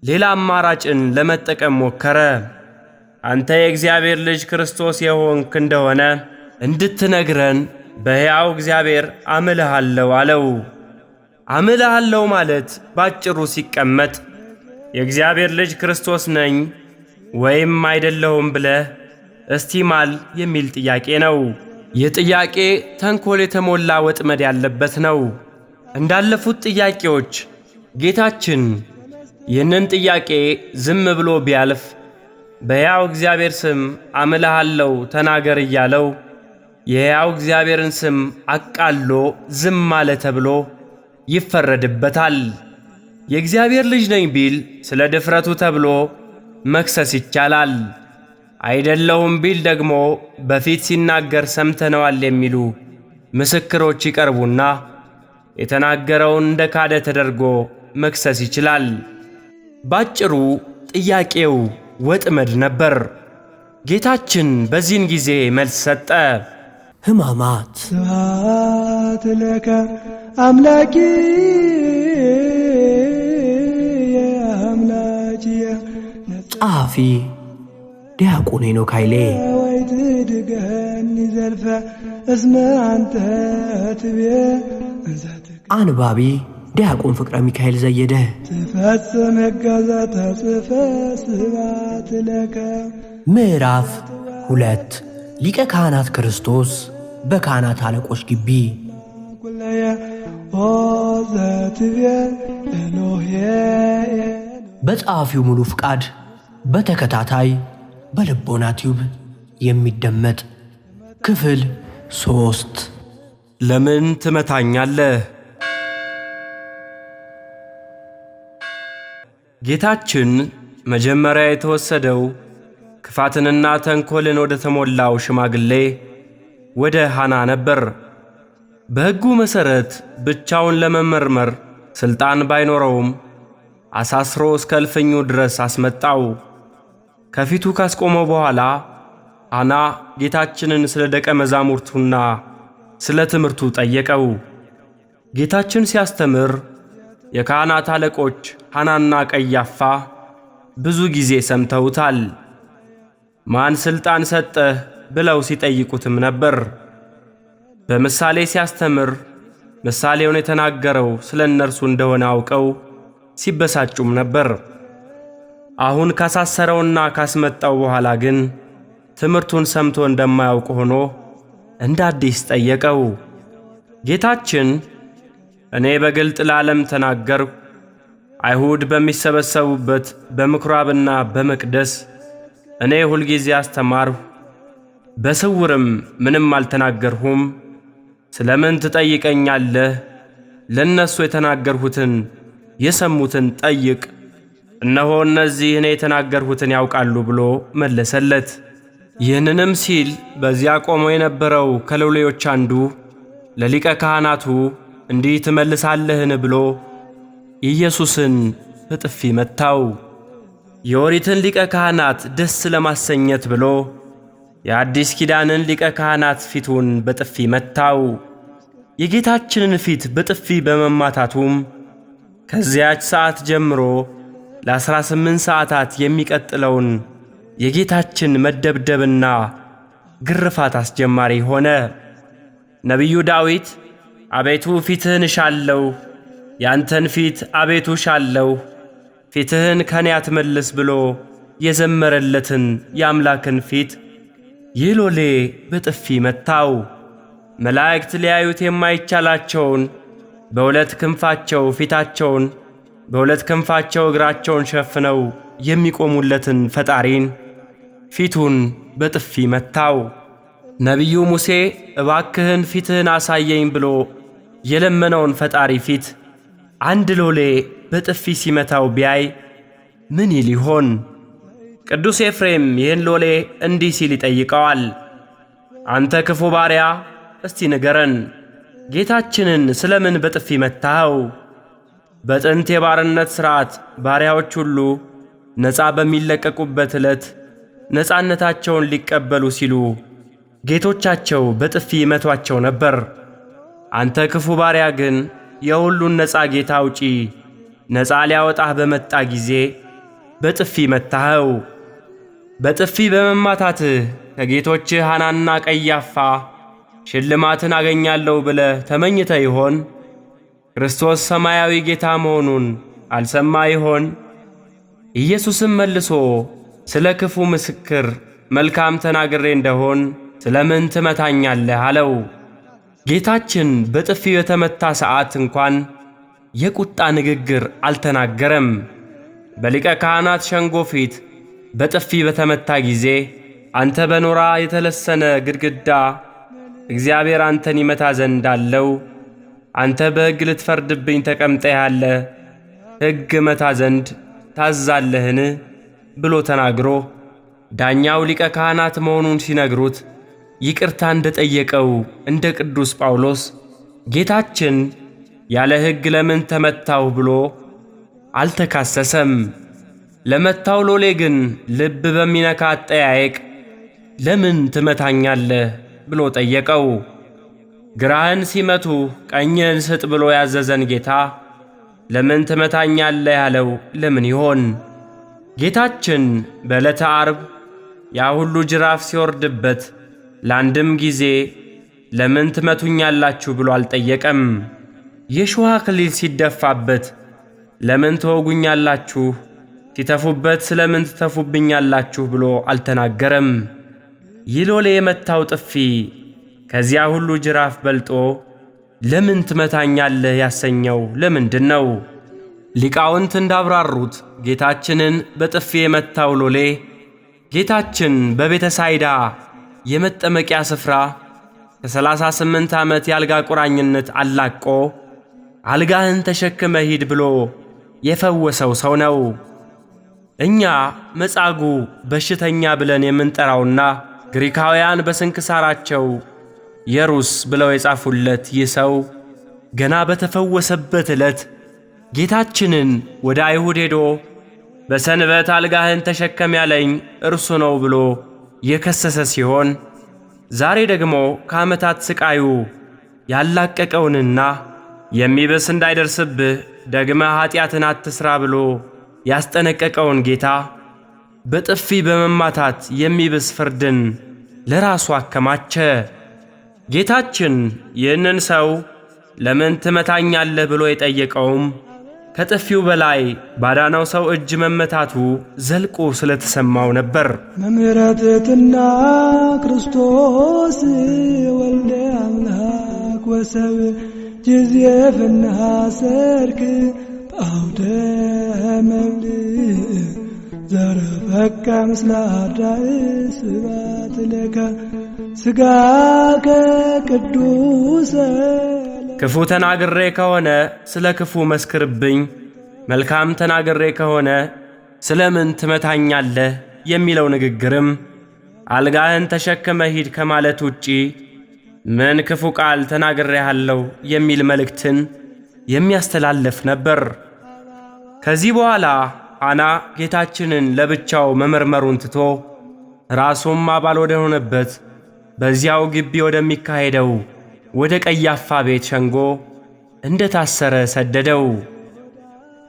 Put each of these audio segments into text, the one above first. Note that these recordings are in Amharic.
ሌላ አማራጭን ለመጠቀም ሞከረ። አንተ የእግዚአብሔር ልጅ ክርስቶስ የሆንክ እንደሆነ እንድትነግረን በሕያው እግዚአብሔር አምልሃለሁ አለው። አምልሃለሁ ማለት ባጭሩ ሲቀመጥ የእግዚአብሔር ልጅ ክርስቶስ ነኝ ወይም አይደለሁም ብለህ እስቲ ማል የሚል ጥያቄ ነው። ይህ ጥያቄ ተንኮል የተሞላ ወጥመድ ያለበት ነው። እንዳለፉት ጥያቄዎች ጌታችን ይህንን ጥያቄ ዝም ብሎ ቢያልፍ በሕያው እግዚአብሔር ስም አምልሃለሁ ተናገር እያለው የሕያው እግዚአብሔርን ስም አቃሎ ዝም አለ ተብሎ ይፈረድበታል። የእግዚአብሔር ልጅ ነኝ ቢል ስለ ድፍረቱ ተብሎ መክሰስ ይቻላል። አይደለሁም ቢል ደግሞ በፊት ሲናገር ሰምተነዋል የሚሉ ምስክሮች ይቀርቡና የተናገረውን እንደ ካደ ተደርጎ መክሰስ ይችላል። ባጭሩ ጥያቄው ወጥመድ ነበር። ጌታችን በዚህን ጊዜ መልስ ሰጠ። ሕማማት ስብሐት ለከ አምላኪየ አምላኪየ ጸሐፊ ዲያቆን ሄኖክ ኃይሌ ወይትድገኒ ዘልፈ እስመ አንተ ትቤ አንባቢ ዲያቆን ፍቅረ ሚካኤል ዘየደ ትፈጽም ሕገ ተጽፈ ስብሐት ለከ። ምዕራፍ 2 ሊቀ ካህናት ክርስቶስ በካህናት አለቆች ግቢ። ኩለየ ኦ ዘትቤ ኤሎሄ በጸሐፊው ሙሉ ፍቃድ በተከታታይ በልቦና ቲዩብ የሚደመጥ ክፍል 3። ለምን ትመታኛለህ? ጌታችን መጀመሪያ የተወሰደው ክፋትንና ተንኮልን ወደ ተሞላው ሽማግሌ ወደ ሐና ነበር። በሕጉ መሠረት ብቻውን ለመመርመር ሥልጣን ባይኖረውም አሳስሮ እስከ እልፍኙ ድረስ አስመጣው። ከፊቱ ካስቆመው በኋላ ሐና ጌታችንን ስለ ደቀ መዛሙርቱና ስለ ትምህርቱ ጠየቀው። ጌታችን ሲያስተምር የካህናት አለቆች ሐናና ቀያፋ ብዙ ጊዜ ሰምተውታል። ማን ሥልጣን ሰጠህ ብለው ሲጠይቁትም ነበር። በምሳሌ ሲያስተምር ምሳሌውን የተናገረው ስለ እነርሱ እንደሆነ አውቀው ሲበሳጩም ነበር። አሁን ካሳሰረውና ካስመጣው በኋላ ግን ትምህርቱን ሰምቶ እንደማያውቅ ሆኖ እንደ አዲስ ጠየቀው። ጌታችን እኔ በግልጥ ለዓለም ተናገርሁ፣ አይሁድ በሚሰበሰቡበት በምኵራብና በመቅደስ እኔ ሁልጊዜ አስተማርሁ፣ በስውርም ምንም አልተናገርሁም። ስለምን ትጠይቀኛለህ? ለነሱ የተናገርሁትን የሰሙትን ጠይቅ፣ እነሆ እነዚህ እኔ የተናገርሁትን ያውቃሉ ብሎ መለሰለት። ይህንንም ሲል በዚያ ቆሞ የነበረው ከሎሌዎች አንዱ ለሊቀ ካህናቱ እንዲህ ትመልሳለህን ብሎ ኢየሱስን በጥፊ መታው። የኦሪትን ሊቀ ካህናት ደስ ለማሰኘት ብሎ የአዲስ ኪዳንን ሊቀ ካህናት ፊቱን በጥፊ መታው። የጌታችንን ፊት በጥፊ በመማታቱም ከዚያች ሰዓት ጀምሮ ለ18 ሰዓታት የሚቀጥለውን የጌታችን መደብደብና ግርፋት አስጀማሪ ሆነ። ነቢዩ ዳዊት አቤቱ ፊትህን እሻለሁ፣ ያንተን ፊት አቤቱ እሻለሁ፣ ፊትህን ከኔ አትመልስ ብሎ የዘመረለትን የአምላክን ፊት ይህ ሎሌ በጥፊ መታው። መላእክት ሊያዩት የማይቻላቸውን በሁለት ክንፋቸው ፊታቸውን በሁለት ክንፋቸው እግራቸውን ሸፍነው የሚቆሙለትን ፈጣሪን ፊቱን በጥፊ መታው። ነቢዩ ሙሴ እባክህን ፊትህን አሳየኝ ብሎ የለመነውን ፈጣሪ ፊት አንድ ሎሌ በጥፊ ሲመታው ቢያይ ምን ይል ይሆን? ቅዱስ ኤፍሬም ይህን ሎሌ እንዲህ ሲል ይጠይቀዋል። አንተ ክፉ ባሪያ፣ እስቲ ንገረን፣ ጌታችንን ስለምን በጥፊ መታኸው? በጥንት የባርነት ሥርዓት ባሪያዎች ሁሉ ነፃ በሚለቀቁበት ዕለት ነፃነታቸውን ሊቀበሉ ሲሉ ጌቶቻቸው በጥፊ ይመቷቸው ነበር። አንተ ክፉ ባሪያ ግን የሁሉን ነፃ ጌታ አውጪ ነፃ ሊያወጣህ በመጣ ጊዜ በጥፊ መታኸው። በጥፊ በመማታትህ ከጌቶችህ ሐናና ቀያፋ ሽልማትን አገኛለሁ ብለህ ተመኝተ ይሆን? ክርስቶስ ሰማያዊ ጌታ መሆኑን አልሰማ ይሆን? ኢየሱስም መልሶ ስለ ክፉ ምስክር መልካም ተናግሬ እንደሆን ስለምን ትመታኛለህ አለው። ጌታችን በጥፊ በተመታ ሰዓት እንኳን የቁጣ ንግግር አልተናገረም። በሊቀ ካህናት ሸንጎ ፊት በጥፊ በተመታ ጊዜ አንተ በኖራ የተለሰነ ግድግዳ እግዚአብሔር አንተን ይመታ ዘንድ አለው፣ አንተ በሕግ ልትፈርድብኝ ተቀምጠ ያለ ሕግ መታ ዘንድ ታዛለህን ብሎ ተናግሮ ዳኛው ሊቀ ካህናት መሆኑን ሲነግሩት ይቅርታ እንደጠየቀው እንደ ቅዱስ ጳውሎስ ጌታችን ያለ ሕግ ለምን ተመታው ብሎ አልተካሰሰም። ለመታው ሎሌ ግን ልብ በሚነካ አጠያየቅ ለምን ትመታኛለህ ብሎ ጠየቀው። ግራህን ሲመቱ ቀኝህን ስጥ ብሎ ያዘዘን ጌታ ለምን ትመታኛለህ ያለው ለምን ይሆን? ጌታችን በዕለተ ዓርብ ያ ሁሉ ጅራፍ ሲወርድበት ለአንድም ጊዜ ለምን ትመቱኛላችሁ ብሎ አልጠየቀም። የሾህ አክሊል ሲደፋበት ለምን ትወጉኛላችሁ፣ ሲተፉበት ስለምን ትተፉብኛላችሁ ብሎ አልተናገረም። ይህ ሎሌ የመታው ጥፊ ከዚያ ሁሉ ጅራፍ በልጦ ለምን ትመታኛለህ ያሰኘው ለምንድን ነው? ሊቃውንት እንዳብራሩት ጌታችንን በጥፊ የመታው ሎሌ ጌታችን በቤተ ሳይዳ የመጠመቂያ ስፍራ ከ38 ዓመት የአልጋ ቁራኝነት አላቆ አልጋህን ተሸክመ ሂድ ብሎ የፈወሰው ሰው ነው። እኛ መጻጉዕ በሽተኛ ብለን የምንጠራውና ግሪካውያን በስንክሳራቸው የሩስ ብለው የጻፉለት ይህ ሰው ገና በተፈወሰበት ዕለት ጌታችንን ወደ አይሁድ ሄዶ በሰንበት አልጋህን ተሸከም ያለኝ እርሱ ነው ብሎ የከሰሰ ሲሆን ዛሬ ደግሞ ከዓመታት ስቃዩ ያላቀቀውንና የሚብስ እንዳይደርስብህ ደግመህ ኀጢአትን አትሥራ ብሎ ያስጠነቀቀውን ጌታ በጥፊ በመማታት የሚብስ ፍርድን ለራሱ አከማቸ። ጌታችን ይህንን ሰው ለምን ትመታኛለህ ብሎ የጠየቀውም ከጥፊው በላይ ባዳነው ሰው እጅ መመታቱ ዘልቆ ስለተሰማው ነበር። መምህረትትና ክርስቶስ ወልደ አምላክ ወሰብ ጅዝየፍና ሰርክ በአውደ መብልዕ ዘረፈካ ምስለ አርዳእ ስብሐት ለከ ሥጋከ ቅዱሰ። ክፉ ተናግሬ ከሆነ ስለ ክፉ መስክርብኝ፣ መልካም ተናግሬ ከሆነ ስለምን ትመታኛለህ የሚለው ንግግርም አልጋህን ተሸክመ ሂድ ከማለት ውጪ ምን ክፉ ቃል ተናግሬሃለሁ የሚል መልእክትን የሚያስተላልፍ ነበር። ከዚህ በኋላ ሐና ጌታችንን ለብቻው መመርመሩን ትቶ ራሱም አባል ወደ ሆነበት በዚያው ግቢ ወደሚካሄደው ወደ ቀያፋ ቤት ሸንጎ እንደ ታሰረ ሰደደው።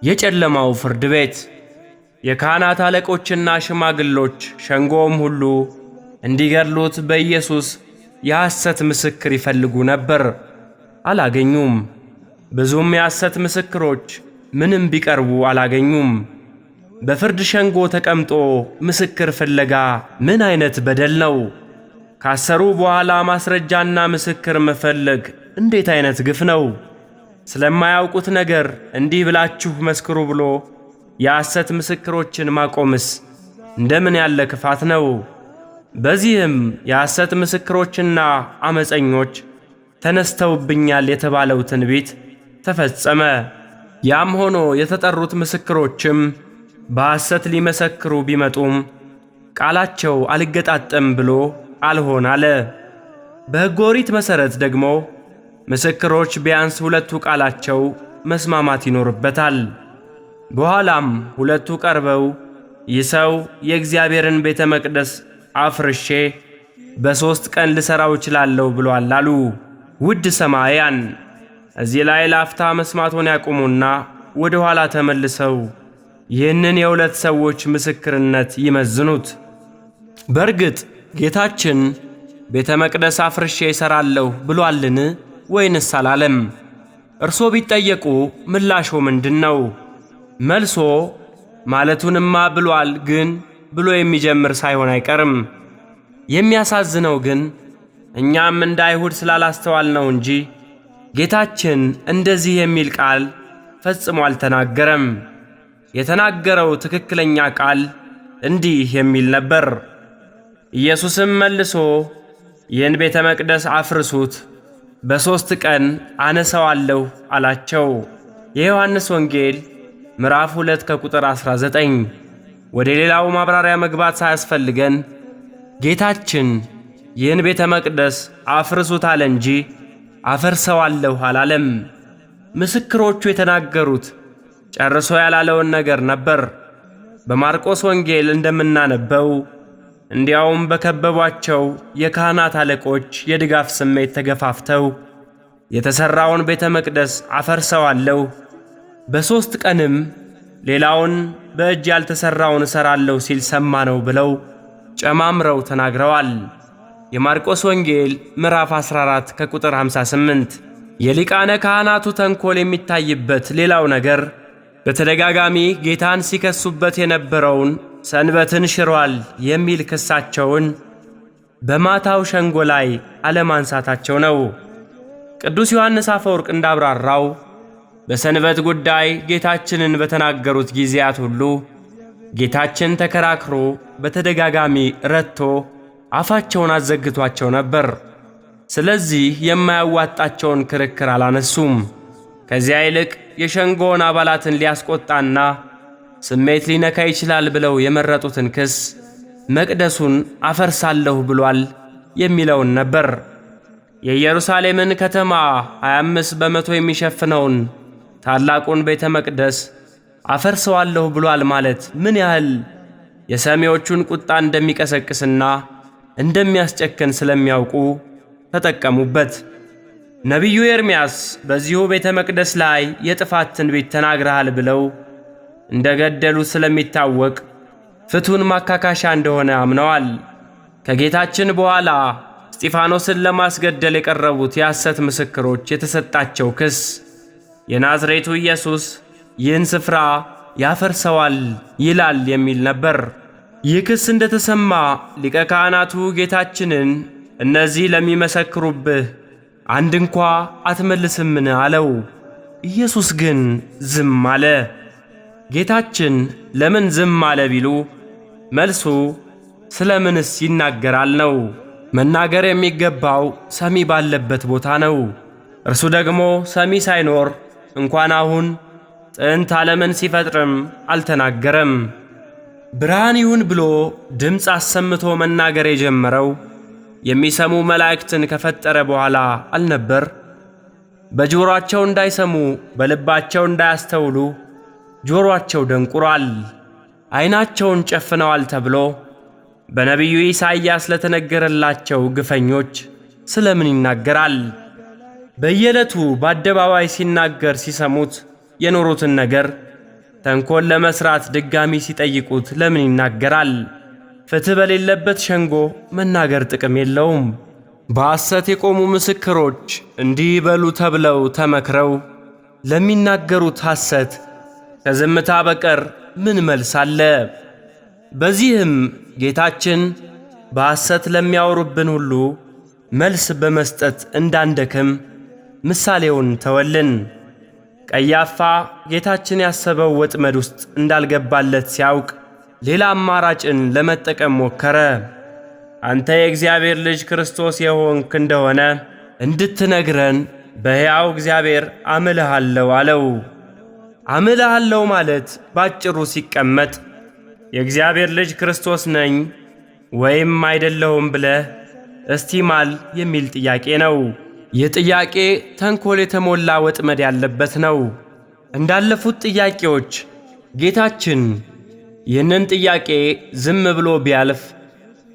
የጨለማው ፍርድ ቤት የካህናት አለቆችና ሽማግሎች ሸንጎም ሁሉ እንዲገድሉት በኢየሱስ የሐሰት ምስክር ይፈልጉ ነበር፣ አላገኙም። ብዙም የሐሰት ምስክሮች ምንም ቢቀርቡ አላገኙም። በፍርድ ሸንጎ ተቀምጦ ምስክር ፍለጋ ምን አይነት በደል ነው? ካሰሩ በኋላ ማስረጃና ምስክር መፈለግ እንዴት አይነት ግፍ ነው? ስለማያውቁት ነገር እንዲህ ብላችሁ መስክሩ ብሎ የሐሰት ምስክሮችን ማቆምስ እንደምን ያለ ክፋት ነው? በዚህም የሐሰት ምስክሮችና አመፀኞች ተነስተውብኛል የተባለው ትንቢት ተፈጸመ። ያም ሆኖ የተጠሩት ምስክሮችም በሐሰት ሊመሰክሩ ቢመጡም ቃላቸው አልገጣጠም ብሎ አልሆን አለ። በሕገ ኦሪት መሠረት ደግሞ ምስክሮች ቢያንስ ሁለቱ ቃላቸው መስማማት ይኖርበታል። በኋላም ሁለቱ ቀርበው ይህ ሰው የእግዚአብሔርን ቤተ መቅደስ አፍርሼ በ3 ቀን ልሠራው እችላለሁ ብሎአል አሉ። ውድ ሰማዕያን፣ እዚህ ላይ ላፍታ መስማቶን ያቁሙና ወደ ኋላ ተመልሰው ይህንን የሁለት ሰዎች ምስክርነት ይመዝኑት። በእርግጥ ጌታችን ቤተ መቅደስ አፍርሼ እሠራለሁ ብሎአልን ወይንስ አላለም? እርሶ ቢጠየቁ ምላሾ ምንድን ነው? መልሶ ማለቱንማ ብሏል ግን ብሎ የሚጀምር ሳይሆን አይቀርም። የሚያሳዝነው ግን እኛም እንደ አይሁድ ስላላስተዋልነው እንጂ ጌታችን እንደዚህ የሚል ቃል ፈጽሞ አልተናገረም። የተናገረው ትክክለኛ ቃል እንዲህ የሚል ነበር። ኢየሱስም መልሶ ይህን ቤተ መቅደስ አፍርሱት፣ በ3 ቀን አነሳዋለሁ አላቸው። የዮሐንስ ወንጌል ምዕራፍ 2 ከቁጥር 19። ወደ ሌላው ማብራሪያ መግባት ሳያስፈልገን ጌታችን ይህን ቤተ መቅደስ አፍርሱት አለ እንጂ አፈርሰዋለሁ አላለም። ምስክሮቹ የተናገሩት ጨርሶ ያላለውን ነገር ነበር። በማርቆስ ወንጌል እንደምናነበው እንዲያውም በከበቧቸው የካህናት አለቆች የድጋፍ ስሜት ተገፋፍተው የተሠራውን ቤተ መቅደስ አፈርሰዋለሁ፣ በ3 ቀንም ሌላውን በእጅ ያልተሠራውን እሠራለሁ ሲል ሰማነው ብለው ጨማምረው ተናግረዋል። የማርቆስ ወንጌል ምዕራፍ 14 ከቁጥር 58። የሊቃነ ካህናቱ ተንኮል የሚታይበት ሌላው ነገር በተደጋጋሚ ጌታን ሲከሱበት የነበረውን ሰንበትን ሽሯል የሚል ክሳቸውን በማታው ሸንጎ ላይ አለማንሳታቸው ነው። ቅዱስ ዮሐንስ አፈወርቅ እንዳብራራው በሰንበት ጉዳይ ጌታችንን በተናገሩት ጊዜያት ሁሉ ጌታችን ተከራክሮ በተደጋጋሚ ረትቶ አፋቸውን አዘግቷቸው ነበር። ስለዚህ የማያዋጣቸውን ክርክር አላነሱም። ከዚያ ይልቅ የሸንጎውን አባላትን ሊያስቆጣና ስሜት ሊነካ ይችላል ብለው የመረጡትን ክስ መቅደሱን አፈርሳለሁ ብሏል የሚለውን ነበር። የኢየሩሳሌምን ከተማ 25 በመቶ የሚሸፍነውን ታላቁን ቤተ መቅደስ አፈርሰዋለሁ ብሏል ማለት ምን ያህል የሰሚዎቹን ቁጣ እንደሚቀሰቅስና እንደሚያስጨክን ስለሚያውቁ ተጠቀሙበት። ነቢዩ ኤርምያስ በዚሁ ቤተ መቅደስ ላይ የጥፋት ትንቢት ተናግረሃል ብለው እንደገደሉት ስለሚታወቅ ፍቱን ማካካሻ እንደሆነ አምነዋል። ከጌታችን በኋላ እስጢፋኖስን ለማስገደል የቀረቡት የሐሰት ምስክሮች የተሰጣቸው ክስ የናዝሬቱ ኢየሱስ ይህን ስፍራ ያፈርሰዋል ይላል የሚል ነበር። ይህ ክስ እንደተሰማ ሊቀ ካህናቱ ጌታችንን እነዚህ ለሚመሰክሩብህ አንድ እንኳ አትመልስምን አለው። ኢየሱስ ግን ዝም አለ። ጌታችን ለምን ዝም አለ ቢሉ መልሱ ስለምንስ ይናገራል ነው። መናገር የሚገባው ሰሚ ባለበት ቦታ ነው። እርሱ ደግሞ ሰሚ ሳይኖር እንኳን አሁን ጥንት ዓለምን ሲፈጥርም አልተናገረም። ብርሃን ይሁን ብሎ ድምፅ አሰምቶ መናገር የጀመረው የሚሰሙ መላእክትን ከፈጠረ በኋላ አልነበር? በጆሮአቸው እንዳይሰሙ በልባቸው እንዳያስተውሉ ጆሮአቸው ደንቁሯል፣ ዓይናቸውን ጨፍነዋል ተብሎ በነቢዩ ኢሳይያስ ለተነገረላቸው ግፈኞች ስለምን ይናገራል? በየዕለቱ በአደባባይ ሲናገር ሲሰሙት የኖሩትን ነገር ተንኮል ለመስራት ድጋሚ ሲጠይቁት ለምን ይናገራል? ፍትሕ በሌለበት ሸንጎ መናገር ጥቅም የለውም። በሐሰት የቆሙ ምስክሮች እንዲህ በሉ ተብለው ተመክረው ለሚናገሩት ሐሰት ከዝምታ በቀር ምን መልስ አለ? በዚህም ጌታችን በሐሰት ለሚያወሩብን ሁሉ መልስ በመስጠት እንዳንደክም ምሳሌውን ተወልን። ቀያፋ ጌታችን ያሰበው ወጥመድ ውስጥ እንዳልገባለት ሲያውቅ ሌላ አማራጭን ለመጠቀም ሞከረ። አንተ የእግዚአብሔር ልጅ ክርስቶስ የሆንክ እንደሆነ እንድትነግረን በሕያው እግዚአብሔር አምልሃለሁ አለው። አምልሃለሁ ማለት ባጭሩ ሲቀመጥ የእግዚአብሔር ልጅ ክርስቶስ ነኝ ወይም አይደለሁም ብለህ እስቲ ማል የሚል ጥያቄ ነው። ይህ ጥያቄ ተንኮል የተሞላ ወጥመድ ያለበት ነው። እንዳለፉት ጥያቄዎች ጌታችን ይህንን ጥያቄ ዝም ብሎ ቢያልፍ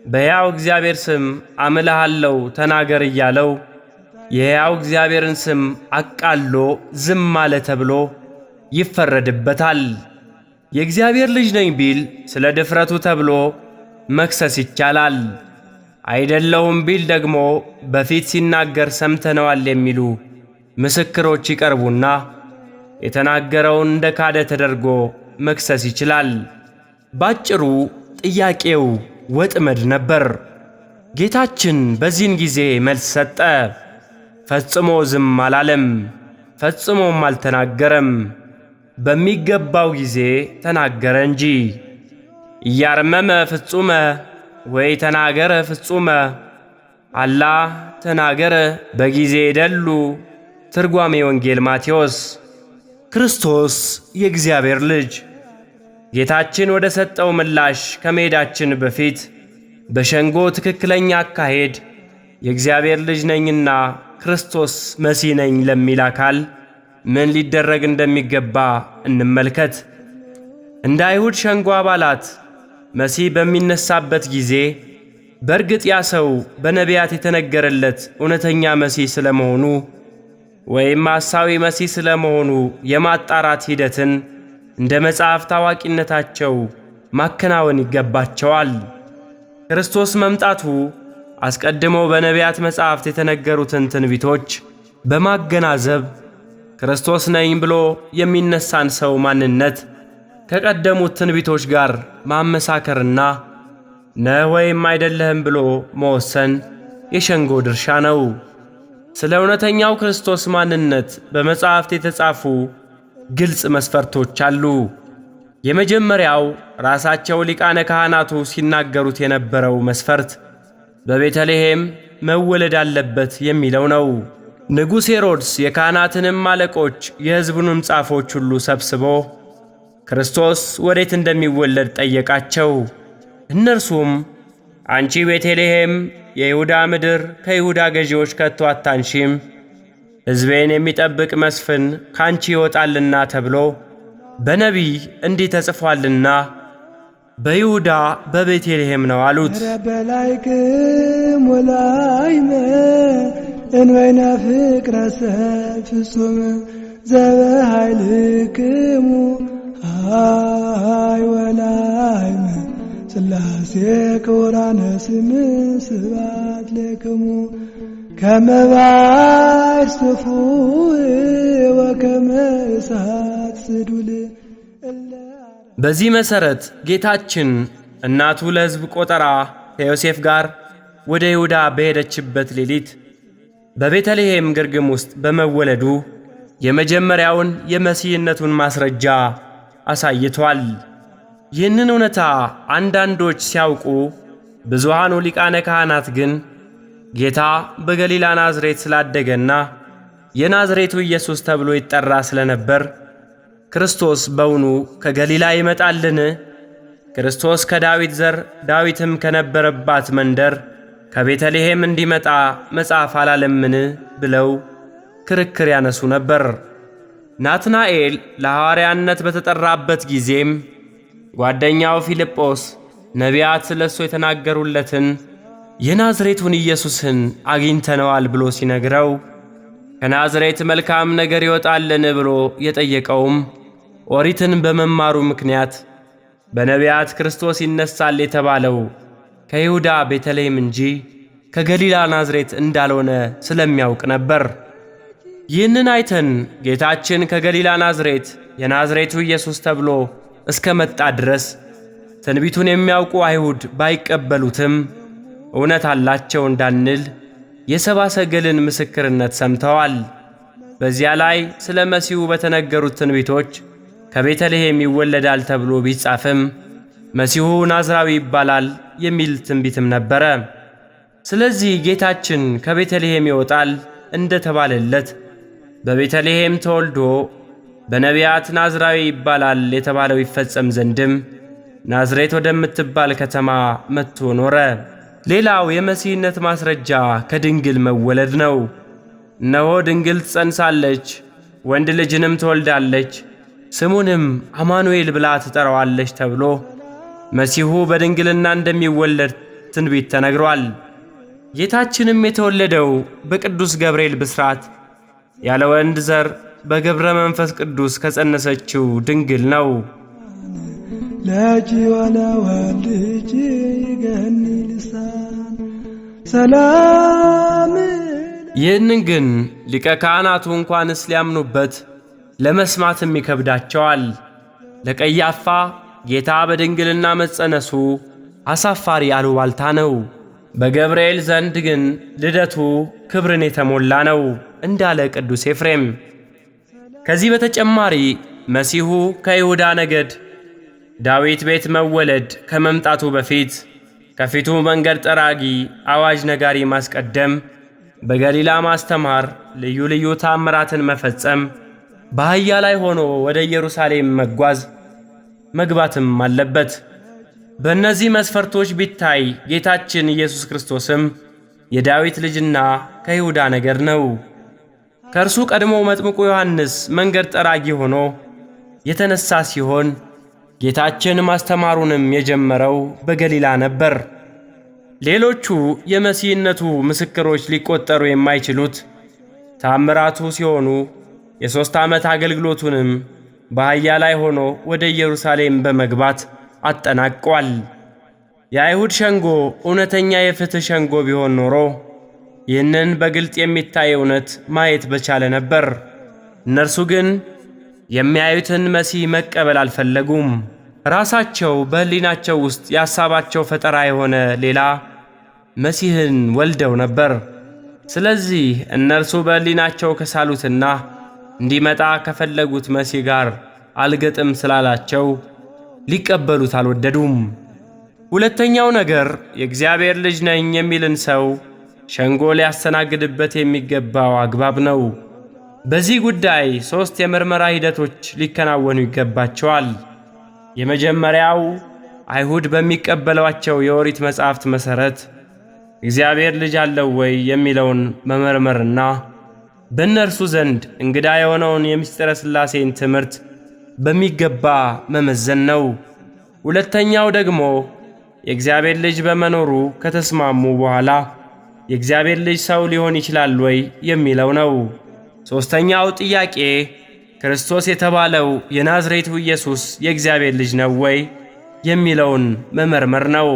በሕያው እግዚአብሔር ስም አምልሃለሁ ተናገር እያለው የሕያው እግዚአብሔርን ስም አቃሎ ዝም አለ ተብሎ ይፈረድበታል። የእግዚአብሔር ልጅ ነኝ ቢል ስለ ድፍረቱ ተብሎ መክሰስ ይቻላል። አይደለሁም ቢል ደግሞ በፊት ሲናገር ሰምተነዋል የሚሉ ምስክሮች ይቀርቡና የተናገረውን እንደ ካደ ተደርጎ መክሰስ ይችላል። ባጭሩ ጥያቄው ወጥመድ ነበር። ጌታችን በዚህን ጊዜ መልስ ሰጠ። ፈጽሞ ዝም አላለም፣ ፈጽሞም አልተናገረም። በሚገባው ጊዜ ተናገረ እንጂ። እያርመመ ፍጹመ ወይ ተናገረ ፍጹመ አላ ተናገረ በጊዜ ደሉ። ትርጓሜ ወንጌል ማቴዎስ። ክርስቶስ የእግዚአብሔር ልጅ። ጌታችን ወደ ሰጠው ምላሽ ከመሄዳችን በፊት በሸንጎ ትክክለኛ አካሄድ የእግዚአብሔር ልጅ ነኝና ክርስቶስ መሲህ ነኝ ለሚል አካል ምን ሊደረግ እንደሚገባ እንመልከት። እንደ አይሁድ ሸንጎ አባላት መሲህ በሚነሳበት ጊዜ በእርግጥ ያ ሰው በነቢያት የተነገረለት እውነተኛ መሲህ ስለመሆኑ ወይም ሐሳዊ መሲህ ስለመሆኑ የማጣራት ሂደትን እንደ መጽሐፍ ታዋቂነታቸው ማከናወን ይገባቸዋል። ክርስቶስ መምጣቱ አስቀድሞ በነቢያት መጻሕፍት የተነገሩትን ትንቢቶች በማገናዘብ ክርስቶስ ነኝ ብሎ የሚነሳን ሰው ማንነት ከቀደሙት ትንቢቶች ጋር ማመሳከርና ነህ ወይም አይደለህም ብሎ መወሰን የሸንጎ ድርሻ ነው። ስለ እውነተኛው ክርስቶስ ማንነት በመጻሕፍት የተጻፉ ግልጽ መስፈርቶች አሉ። የመጀመሪያው ራሳቸው ሊቃነ ካህናቱ ሲናገሩት የነበረው መስፈርት በቤተልሔም መወለድ አለበት የሚለው ነው። ንጉሥ ሄሮድስ የካህናትንም አለቆች የሕዝቡንም ጻፎች ሁሉ ሰብስቦ ክርስቶስ ወዴት እንደሚወለድ ጠየቃቸው። እነርሱም አንቺ ቤተልሔም የይሁዳ ምድር ከይሁዳ ገዢዎች ከቶ አታንሺም፣ ሕዝቤን የሚጠብቅ መስፍን ካንቺ ይወጣልና ተብሎ በነቢይ እንዲህ ተጽፏልና በይሁዳ በቤተልሔም ነው አሉት። ረበላይክም ወላይመ እንበይነ ፍቅረ ሰብ ፍጹም ዘበኃይልክሙ አይ ወላይመ ሥላሴ ክቡራነ ስም ስብሐት ለክሙ ከመ ባሕር ስፉሕ ወከመ እሳት ስዱል። በዚህ መሠረት ጌታችን እናቱ ለሕዝብ ቆጠራ ከዮሴፍ ጋር ወደ ይሁዳ በሄደችበት ሌሊት በቤተልሔም ግርግም ውስጥ በመወለዱ የመጀመሪያውን የመሲህነቱን ማስረጃ አሳይቷል። ይህንን እውነታ አንዳንዶች ሲያውቁ፣ ብዙሃኑ ሊቃነ ካህናት ግን ጌታ በገሊላ ናዝሬት ስላደገና የናዝሬቱ ኢየሱስ ተብሎ ይጠራ ስለነበር ክርስቶስ በውኑ ከገሊላ ይመጣልን? ክርስቶስ ከዳዊት ዘር ዳዊትም ከነበረባት መንደር ከቤተልሔም እንዲመጣ መጽሐፍ አላለምን? ብለው ክርክር ያነሱ ነበር። ናትናኤል ለሐዋርያነት በተጠራበት ጊዜም ጓደኛው ፊልጶስ ነቢያት ስለሱ የተናገሩለትን የናዝሬቱን ኢየሱስን አግኝተነዋል ብሎ ሲነግረው ከናዝሬት መልካም ነገር ይወጣልን ብሎ የጠየቀውም ኦሪትን በመማሩ ምክንያት በነቢያት ክርስቶስ ይነሳል የተባለው ከይሁዳ ቤተልሔም እንጂ ከገሊላ ናዝሬት እንዳልሆነ ስለሚያውቅ ነበር። ይህንን አይተን ጌታችን ከገሊላ ናዝሬት የናዝሬቱ ኢየሱስ ተብሎ እስከ መጣ ድረስ ትንቢቱን የሚያውቁ አይሁድ ባይቀበሉትም እውነት አላቸው እንዳንል የሰብአ ሰገልን ምስክርነት ሰምተዋል። በዚያ ላይ ስለ መሲሁ በተነገሩት ትንቢቶች ከቤተልሔም ይወለዳል ተብሎ ቢጻፍም መሲሁ ናዝራዊ ይባላል የሚል ትንቢትም ነበረ። ስለዚህ ጌታችን ከቤተልሔም ይወጣል እንደ ተባለለት በቤተልሔም ተወልዶ በነቢያት ናዝራዊ ይባላል የተባለው ይፈጸም ዘንድም ናዝሬት ወደምትባል ከተማ መጥቶ ኖረ። ሌላው የመሲህነት ማስረጃ ከድንግል መወለድ ነው። እነሆ ድንግል ትጸንሳለች፣ ወንድ ልጅንም ትወልዳለች፣ ስሙንም አማኑኤል ብላ ትጠራዋለች ተብሎ መሲሁ በድንግልና እንደሚወለድ ትንቢት ተነግሯል። ጌታችንም የተወለደው በቅዱስ ገብርኤል ብስራት ያለ ወንድ ዘር በገብረ መንፈስ ቅዱስ ከጸነሰችው ድንግል ነው። ለእጅ ወለወልድ ይገኒ ልሳን ሰላም። ይህንን ግን ሊቀ ካህናቱ እንኳንስ ሊያምኑበት ለመስማትም ይከብዳቸዋል። ለቀያፋ ጌታ በድንግልና መጸነሱ አሳፋሪ አሉባልታ ነው። በገብርኤል ዘንድ ግን ልደቱ ክብርን የተሞላ ነው እንዳለ ቅዱስ ኤፍሬም። ከዚህ በተጨማሪ መሲሁ ከይሁዳ ነገድ ዳዊት ቤት መወለድ ከመምጣቱ በፊት ከፊቱ መንገድ ጠራጊ አዋጅ ነጋሪ ማስቀደም፣ በገሊላ ማስተማር፣ ልዩ ልዩ ታምራትን መፈጸም፣ በአህያ ላይ ሆኖ ወደ ኢየሩሳሌም መጓዝ መግባትም አለበት። በእነዚህ መስፈርቶች ቢታይ ጌታችን ኢየሱስ ክርስቶስም የዳዊት ልጅና ከይሁዳ ነገድ ነው። ከእርሱ ቀድሞ መጥምቁ ዮሐንስ መንገድ ጠራጊ ሆኖ የተነሳ ሲሆን ጌታችን ማስተማሩንም የጀመረው በገሊላ ነበር። ሌሎቹ የመሲህነቱ ምስክሮች ሊቆጠሩ የማይችሉት ታምራቱ ሲሆኑ የ3 ዓመት አገልግሎቱንም በአህያ ላይ ሆኖ ወደ ኢየሩሳሌም በመግባት አጠናቋል። የአይሁድ ሸንጎ እውነተኛ የፍትሕ ሸንጎ ቢሆን ኖሮ ይህንን በግልጥ የሚታይ እውነት ማየት በቻለ ነበር። እነርሱ ግን የሚያዩትን መሲህ መቀበል አልፈለጉም። ራሳቸው በሕሊናቸው ውስጥ የሐሳባቸው ፈጠራ የሆነ ሌላ መሲህን ወልደው ነበር። ስለዚህ እነርሱ በሕሊናቸው ከሳሉትና እንዲመጣ ከፈለጉት መሲህ ጋር አልገጥም ስላላቸው ሊቀበሉት አልወደዱም። ሁለተኛው ነገር የእግዚአብሔር ልጅ ነኝ የሚልን ሰው ሸንጎ ሊያስተናግድበት የሚገባው አግባብ ነው። በዚህ ጉዳይ 3 የምርመራ ሂደቶች ሊከናወኑ ይገባቸዋል። የመጀመሪያው አይሁድ በሚቀበሏቸው የኦሪት መጻሕፍት መሠረት እግዚአብሔር ልጅ አለው ወይ የሚለውን መመርመርና በእነርሱ ዘንድ እንግዳ የሆነውን የምስጢረ ሥላሴን ትምህርት በሚገባ መመዘን ነው። ሁለተኛው ደግሞ የእግዚአብሔር ልጅ በመኖሩ ከተስማሙ በኋላ የእግዚአብሔር ልጅ ሰው ሊሆን ይችላል ወይ የሚለው ነው። ሦስተኛው ጥያቄ ክርስቶስ የተባለው የናዝሬቱ ኢየሱስ የእግዚአብሔር ልጅ ነው ወይ የሚለውን መመርመር ነው።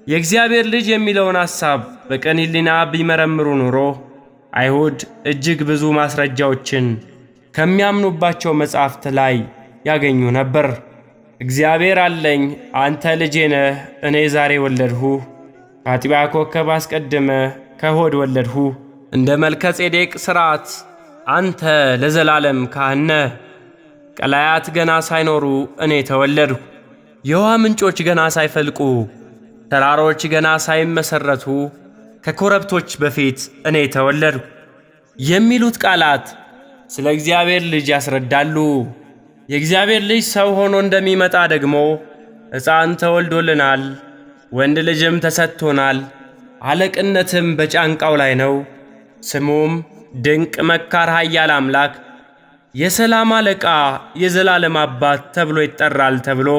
የእግዚአብሔር ልጅ የሚለውን ሐሳብ በቅን ሕሊና ቢመረምሩ ኑሮ አይሁድ እጅግ ብዙ ማስረጃዎችን ከሚያምኑባቸው መጻሕፍት ላይ ያገኙ ነበር። እግዚአብሔር አለኝ፣ አንተ ልጄ ነህ፣ እኔ ዛሬ ወለድሁ፣ ከአጥቢያ ኮከብ አስቀድመ ከሆድ ወለድሁ፣ እንደ መልከ ጼዴቅ ሥርዓት አንተ ለዘላለም ካህን ነህ፣ ቀላያት ገና ሳይኖሩ እኔ ተወለድሁ፣ የውሃ ምንጮች ገና ሳይፈልቁ ተራሮች ገና ሳይመሠረቱ ከኮረብቶች በፊት እኔ ተወለድሁ የሚሉት ቃላት ስለ እግዚአብሔር ልጅ ያስረዳሉ። የእግዚአብሔር ልጅ ሰው ሆኖ እንደሚመጣ ደግሞ ሕፃን ተወልዶልናል፣ ወንድ ልጅም ተሰጥቶናል፣ አለቅነትም በጫንቃው ላይ ነው፣ ስሙም ድንቅ መካር፣ ኃያል አምላክ፣ የሰላም አለቃ፣ የዘላለም አባት ተብሎ ይጠራል ተብሎ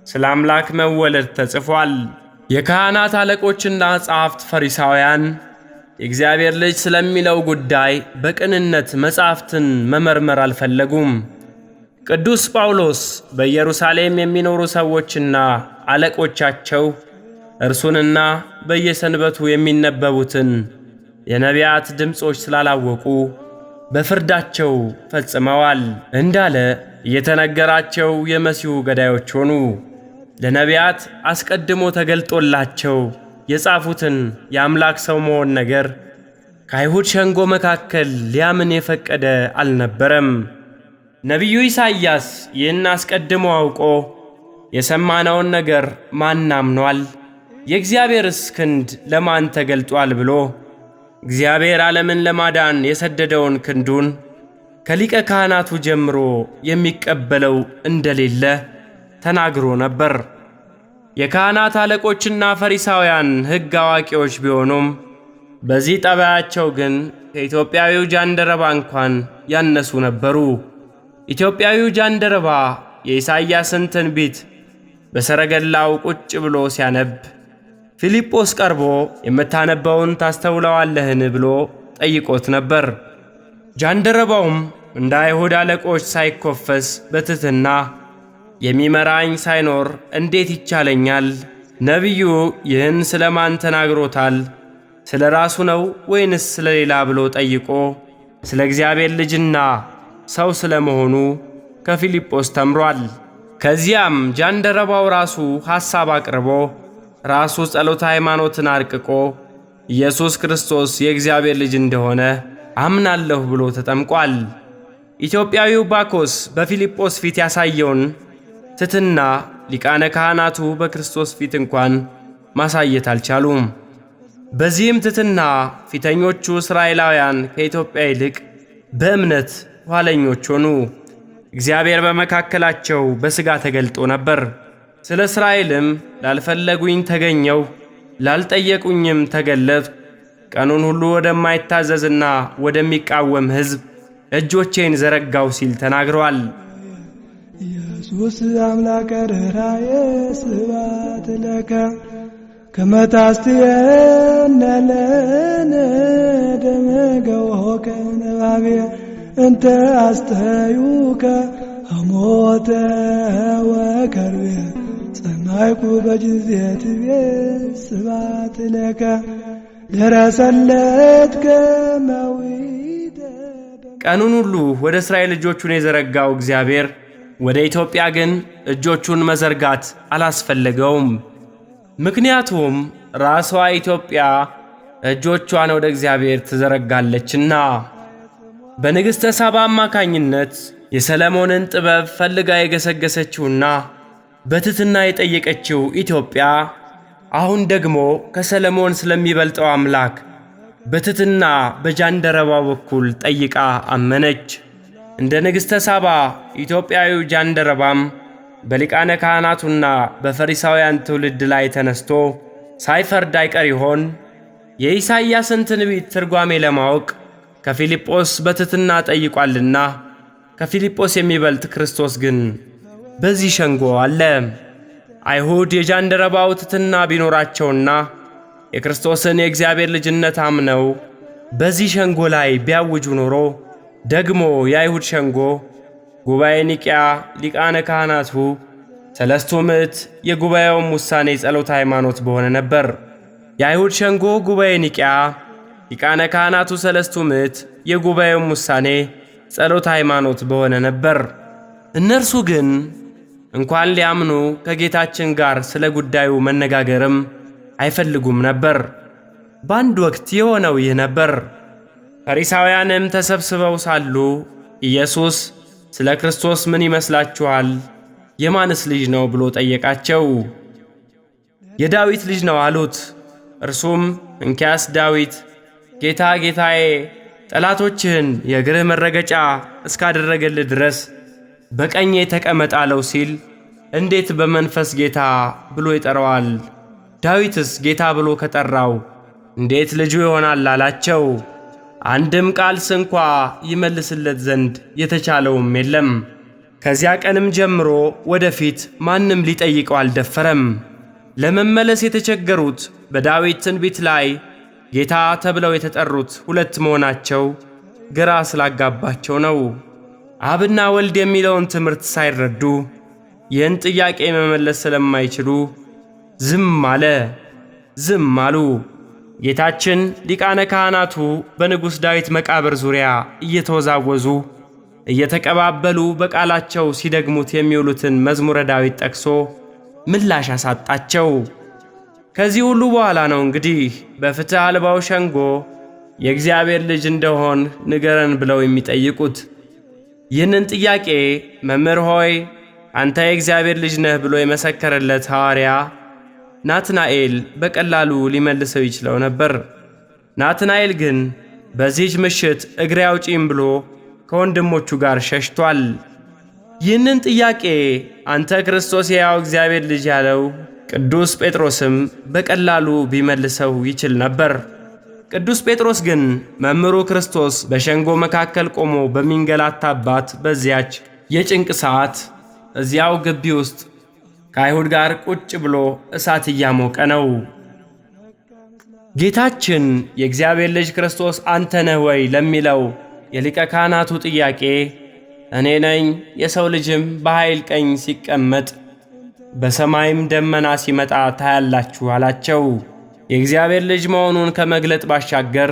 ስለ አምላክ መወለድ ተጽፏል። የካህናት አለቆችና ጸሐፍት ፈሪሳውያን የእግዚአብሔር ልጅ ስለሚለው ጉዳይ በቅንነት መጻሕፍትን መመርመር አልፈለጉም። ቅዱስ ጳውሎስ በኢየሩሳሌም የሚኖሩ ሰዎችና አለቆቻቸው እርሱንና በየሰንበቱ የሚነበቡትን የነቢያት ድምፆች ስላላወቁ በፍርዳቸው ፈጽመዋል እንዳለ እየተነገራቸው የመሲሁ ገዳዮች ሆኑ። ለነቢያት አስቀድሞ ተገልጦላቸው የጻፉትን የአምላክ ሰው መሆን ነገር ከአይሁድ ሸንጎ መካከል ሊያምን የፈቀደ አልነበረም። ነቢዩ ኢሳይያስ ይህን አስቀድሞ አውቆ የሰማነውን ነገር ማን አምኗል? የእግዚአብሔርስ ክንድ ለማን ተገልጧል? ብሎ እግዚአብሔር ዓለምን ለማዳን የሰደደውን ክንዱን ከሊቀ ካህናቱ ጀምሮ የሚቀበለው እንደሌለ ተናግሮ ነበር። የካህናት አለቆችና ፈሪሳውያን ሕግ አዋቂዎች ቢሆኑም በዚህ ጠባያቸው ግን ከኢትዮጵያዊው ጃንደረባ እንኳን ያነሱ ነበሩ። ኢትዮጵያዊው ጃንደረባ የኢሳይያስን ትንቢት በሰረገላው ቁጭ ብሎ ሲያነብ ፊልጶስ ቀርቦ የምታነበውን ታስተውለዋለህን ብሎ ጠይቆት ነበር። ጃንደረባውም እንደ አይሁድ አለቆች ሳይኮፈስ በትሕትና የሚመራኝ ሳይኖር እንዴት ይቻለኛል? ነቢዩ ይህን ስለ ማን ተናግሮታል? ስለ ራሱ ነው ወይንስ ስለ ሌላ ብሎ ጠይቆ ስለ እግዚአብሔር ልጅና ሰው ስለ መሆኑ ከፊልጶስ ተምሯል። ከዚያም ጃንደረባው ራሱ ሐሳብ አቅርቦ ራሱ ጸሎተ ሃይማኖትን አርቅቆ ኢየሱስ ክርስቶስ የእግዚአብሔር ልጅ እንደሆነ አምናለሁ ብሎ ተጠምቋል። ኢትዮጵያዊው ባኮስ በፊልጶስ ፊት ያሳየውን ትሕትና ሊቃነ ካህናቱ በክርስቶስ ፊት እንኳን ማሳየት አልቻሉም። በዚህም ትሕትና ፊተኞቹ እስራኤላውያን ከኢትዮጵያ ይልቅ በእምነት ኋለኞች ሆኑ። እግዚአብሔር በመካከላቸው በሥጋ ተገልጦ ነበር። ስለ እስራኤልም ላልፈለጉኝ ተገኘው፣ ላልጠየቁኝም ተገለጥሁ፣ ቀኑን ሁሉ ወደማይታዘዝና ወደሚቃወም ሕዝብ እጆቼን ዘረጋው ሲል ተናግረዋል። ኢየሱስ አምላከ ርኅራኄ ስብሐት ለከ ከመ ታስተየነ ለነ ደመ ገቦከ ነባቤ እንተ አስተዩከ ሐሞተ ወከርቤ ጸማይኩ በጅዜት ቤት ስብሐት ለከ ደረሰለትከ መዊተ። ቀኑን ሁሉ ወደ እስራኤል እጆቹን የዘረጋው እግዚአብሔር ወደ ኢትዮጵያ ግን እጆቹን መዘርጋት አላስፈለገውም። ምክንያቱም ራሷ ኢትዮጵያ እጆቿን ወደ እግዚአብሔር ትዘረጋለችና። በንግሥተ ሳባ አማካኝነት የሰለሞንን ጥበብ ፈልጋ የገሰገሰችውና በትሕትና የጠየቀችው ኢትዮጵያ አሁን ደግሞ ከሰለሞን ስለሚበልጠው አምላክ በትሕትና በጃንደረባው በኩል ጠይቃ አመነች። እንደ ንግሥተ ሳባ ኢትዮጵያዊው ጃንደረባም በሊቃነ ካህናቱና በፈሪሳውያን ትውልድ ላይ ተነስቶ ሳይፈርድ አይቀር ይሆን? የኢሳይያስን ትንቢት ትርጓሜ ለማወቅ ከፊልጶስ በትሕትና ጠይቋልና ከፊልጶስ የሚበልጥ ክርስቶስ ግን በዚህ ሸንጎ አለ። አይሁድ የጃንደረባው ትሕትና ቢኖራቸውና የክርስቶስን የእግዚአብሔር ልጅነት አምነው በዚህ ሸንጎ ላይ ቢያውጁ ኖሮ ደግሞ የአይሁድ ሸንጎ ጉባኤ ኒቅያ ሊቃነ ካህናቱ ሰለስቱ ምዕት የጉባኤውም ውሳኔ ጸሎተ ሃይማኖት በሆነ ነበር። የአይሁድ ሸንጎ ጉባኤ ኒቅያ ሊቃነ ካህናቱ ሰለስቱ ምዕት የጉባኤውም ውሳኔ ጸሎተ ሃይማኖት በሆነ ነበር። እነርሱ ግን እንኳን ሊያምኑ ከጌታችን ጋር ስለ ጉዳዩ መነጋገርም አይፈልጉም ነበር። በአንድ ወቅት የሆነው ይህ ነበር። ፈሪሳውያንም ተሰብስበው ሳሉ ኢየሱስ ስለ ክርስቶስ ምን ይመስላችኋል? የማንስ ልጅ ነው ብሎ ጠየቃቸው። የዳዊት ልጅ ነው አሉት። እርሱም እንኪያስ ዳዊት ጌታ ጌታዬ ጠላቶችህን የእግርህ መረገጫ እስካደረገልህ ድረስ በቀኜ ተቀመጥ አለው ሲል እንዴት በመንፈስ ጌታ ብሎ ይጠራዋል? ዳዊትስ ጌታ ብሎ ከጠራው እንዴት ልጁ ይሆናል አላቸው። አንድም ቃል ስንኳ ይመልስለት ዘንድ የተቻለውም የለም። ከዚያ ቀንም ጀምሮ ወደፊት ማንም ሊጠይቀው አልደፈረም። ለመመለስ የተቸገሩት በዳዊት ትንቢት ላይ ጌታ ተብለው የተጠሩት ሁለት መሆናቸው ግራ ስላጋባቸው ነው። አብና ወልድ የሚለውን ትምህርት ሳይረዱ ይህን ጥያቄ መመለስ ስለማይችሉ ዝም አሉ። ጌታችን ሊቃነ ካህናቱ በንጉሥ ዳዊት መቃብር ዙሪያ እየተወዛወዙ እየተቀባበሉ በቃላቸው ሲደግሙት የሚውሉትን መዝሙረ ዳዊት ጠቅሶ ምላሽ አሳጣቸው። ከዚህ ሁሉ በኋላ ነው እንግዲህ በፍትሕ አልባው ሸንጎ የእግዚአብሔር ልጅ እንደሆን ንገረን ብለው የሚጠይቁት። ይህንን ጥያቄ መምህር ሆይ አንተ የእግዚአብሔር ልጅ ነህ ብሎ የመሰከረለት ሐዋርያ ናትናኤል በቀላሉ ሊመልሰው ይችለው ነበር። ናትናኤል ግን በዚህች ምሽት እግሬ አውጪኝ ብሎ ከወንድሞቹ ጋር ሸሽቷል። ይህንን ጥያቄ አንተ ክርስቶስ የሕያው እግዚአብሔር ልጅ ያለው ቅዱስ ጴጥሮስም በቀላሉ ቢመልሰው ይችል ነበር። ቅዱስ ጴጥሮስ ግን መምህሩ ክርስቶስ በሸንጎ መካከል ቆሞ በሚንገላታባት በዚያች የጭንቅ ሰዓት እዚያው ግቢ ውስጥ ከአይሁድ ጋር ቁጭ ብሎ እሳት እያሞቀ ነው። ጌታችን የእግዚአብሔር ልጅ ክርስቶስ አንተ ነህ ወይ ለሚለው የሊቀ ካህናቱ ጥያቄ እኔ ነኝ። የሰው ልጅም በኃይል ቀኝ ሲቀመጥ በሰማይም ደመና ሲመጣ ታያላችሁ አላቸው። የእግዚአብሔር ልጅ መሆኑን ከመግለጥ ባሻገር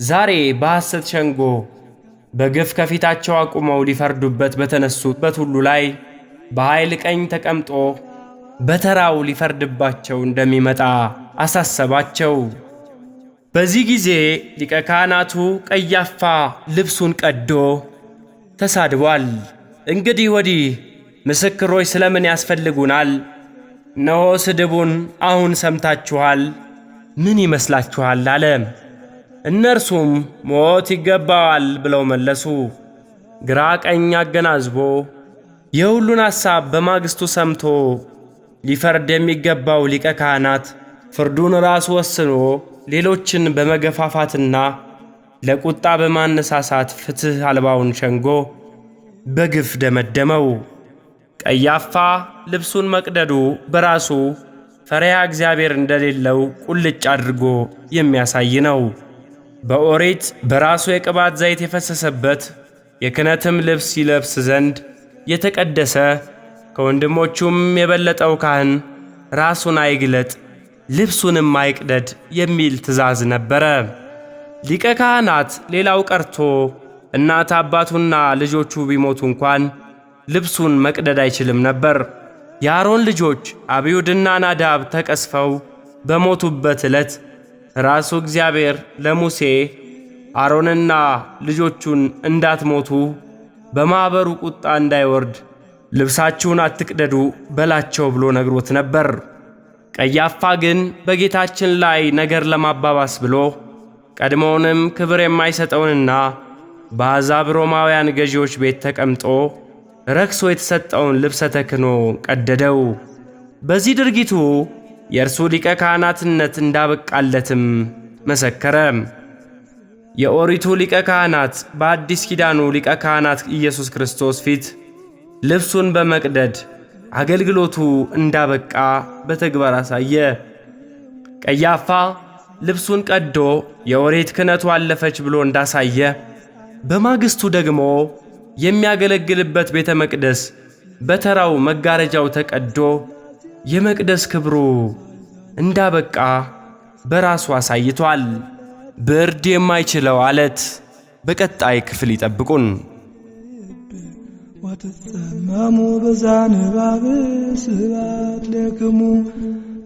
ዛሬ በሐሰት ሸንጎ በግፍ ከፊታቸው አቁመው ሊፈርዱበት በተነሱበት ሁሉ ላይ በኃይል ቀኝ ተቀምጦ በተራው ሊፈርድባቸው እንደሚመጣ አሳሰባቸው። በዚህ ጊዜ ሊቀ ካህናቱ ቀያፋ ልብሱን ቀዶ ተሳድቧል። እንግዲህ ወዲህ ምስክሮች ስለምን ያስፈልጉናል? እነሆ ስድቡን አሁን ሰምታችኋል። ምን ይመስላችኋል? አለ። እነርሱም ሞት ይገባዋል ብለው መለሱ። ግራ ቀኝ አገናዝቦ የሁሉን ሐሳብ በማግስቱ ሰምቶ ሊፈርድ የሚገባው ሊቀ ካህናት ፍርዱን ራሱ ወስኖ ሌሎችን በመገፋፋትና ለቁጣ በማነሳሳት ፍትሕ አልባውን ሸንጎ በግፍ ደመደመው። ቀያፋ ልብሱን መቅደዱ በራሱ ፈሪሃ እግዚአብሔር እንደሌለው ቁልጭ አድርጎ የሚያሳይ ነው። በኦሪት በራሱ የቅባት ዘይት የፈሰሰበት የክህነትም ልብስ ይለብስ ዘንድ የተቀደሰ ከወንድሞቹም የበለጠው ካህን ራሱን አይግለጥ ልብሱንም አይቅደድ የሚል ትእዛዝ ነበረ። ሊቀ ካህናት ሌላው ቀርቶ እናት አባቱና ልጆቹ ቢሞቱ እንኳን ልብሱን መቅደድ አይችልም ነበር። የአሮን ልጆች አብዩድና ናዳብ ተቀስፈው በሞቱበት ዕለት ራሱ እግዚአብሔር ለሙሴ አሮንና ልጆቹን እንዳትሞቱ በማኅበሩ ቁጣ እንዳይወርድ ልብሳችሁን አትቅደዱ በላቸው ብሎ ነግሮት ነበር። ቀያፋ ግን በጌታችን ላይ ነገር ለማባባስ ብሎ ቀድሞውንም ክብር የማይሰጠውንና በአሕዛብ ሮማውያን ገዢዎች ቤት ተቀምጦ ረክሶ የተሰጠውን ልብሰ ተክህኖ ቀደደው። በዚህ ድርጊቱ የእርሱ ሊቀ ካህናትነት እንዳበቃለትም መሰከረ። የኦሪቱ ሊቀ ካህናት በአዲስ ኪዳኑ ሊቀ ካህናት ኢየሱስ ክርስቶስ ፊት ልብሱን በመቅደድ አገልግሎቱ እንዳበቃ በተግባር አሳየ። ቀያፋ ልብሱን ቀዶ የኦሪት ክህነቱ አለፈች ብሎ እንዳሳየ በማግስቱ ደግሞ የሚያገለግልበት ቤተ መቅደስ በተራው መጋረጃው ተቀዶ የመቅደስ ክብሩ እንዳበቃ በራሱ አሳይቷል። ብርድ የማይችለው አለት በቀጣይ ክፍል ይጠብቁን። ወትሰመሙ በዛንባብ ስባት ለክሙ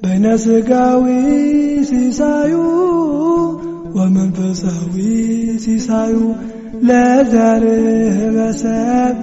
በይነ ሥጋዊ ሲሳዩ ወመንፈሳዊ ሲሳዩ ለዘርህ በሰብ